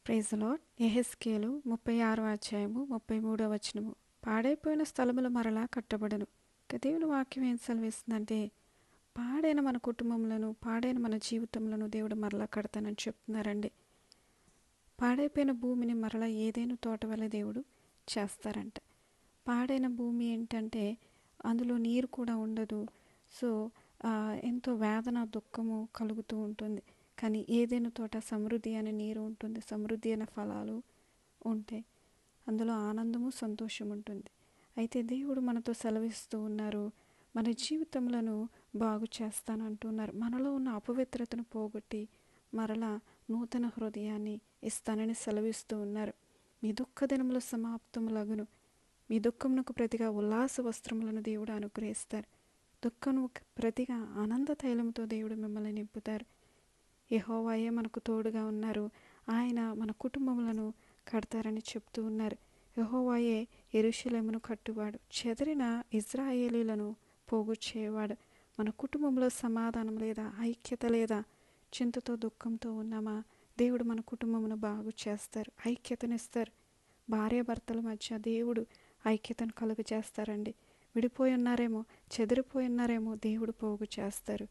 Praise the Lord. యెహెజ్కేలు 36వ అధ్యాయము 33వ వచనము. పాడైపోయిన స్థలములు మరలా కట్టబడును. ఇక దేవుని వాక్యం ఏం సెలవిస్తుందంటే, పాడైన మన కుటుంబములను, పాడైన మన జీవితములను దేవుడు మరలా కడతానని చెప్తున్నారండి. పాడైపోయిన భూమిని మరలా ఏదైనా తోట వల్ల దేవుడు చేస్తారంట. పాడైన భూమి ఏంటంటే అందులో నీరు కూడా ఉండదు. సో ఎంతో వేదన, దుఃఖము కలుగుతూ ఉంటుంది. కానీ ఏదైనా తోట సమృద్ధి అనే నీరు ఉంటుంది, సమృద్ధి అనే ఫలాలు ఉంటాయి. అందులో ఆనందము, సంతోషం ఉంటుంది. అయితే దేవుడు మనతో సెలవిస్తూ ఉన్నారు, మన జీవితములను బాగు చేస్తానంటున్నారు. మనలో ఉన్న అపవిత్రతను పోగొట్టి మరలా నూతన హృదయాన్ని ఇస్తానని సెలవిస్తూ ఉన్నారు. మీ దుఃఖ దినములు సమాప్తములగును. మీ దుఃఖమునకు ప్రతిగా ఉల్లాస వస్త్రములను దేవుడు అనుగ్రహిస్తారు. దుఃఖమునకు ప్రతిగా ఆనంద తైలముతో దేవుడు మిమ్మల్ని నింపుతారు. యెహోవాయే మనకు తోడుగా ఉన్నారు. ఆయన మన కుటుంబములను కడతారని చెప్తూ ఉన్నారు. యెహోవాయే యెరూషలేమును కట్టువాడు, చెదిరిన ఇజ్రాయేలీలను పోగు చేయవాడు. మన కుటుంబంలో సమాధానం లేదా, ఐక్యత లేదా, చింతతో దుఃఖంతో ఉన్నామా? దేవుడు మన కుటుంబమును బాగు చేస్తారు, ఐక్యతనిస్తారు. భార్యాభర్తల మధ్య దేవుడు ఐక్యతను కలుగ చేస్తారండి. విడిపోయి ఉన్నారేమో, చెదిరిపోయి ఉన్నారేమో, దేవుడు పోగు చేస్తారు.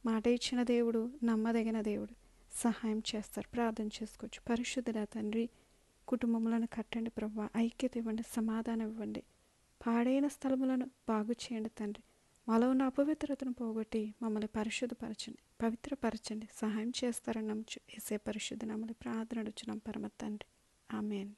మాట ఇచ్చిన దేవుడు నమ్మదగిన దేవుడు, సహాయం చేస్తారు. ప్రార్థన చేసుకోవచ్చు. పరిశుద్ధుడా తండ్రి, కుటుంబములను కట్టండి ప్రభువా, ఐక్యత ఇవ్వండి, సమాధానం ఇవ్వండి. పాడైన స్థలములను బాగు చేయండి తండ్రి. మాలో ఉన్న అపవిత్రతను పోగొట్టి మమ్మల్ని పరిశుద్ధపరచండి, పవిత్రపరచండి. సహాయం చేస్తారని నమ్ముచు యేసే పరిశుద్ధ నామములో ప్రార్థన అడుగుచున్నాం పరమ తండ్రి. ఆమేన్.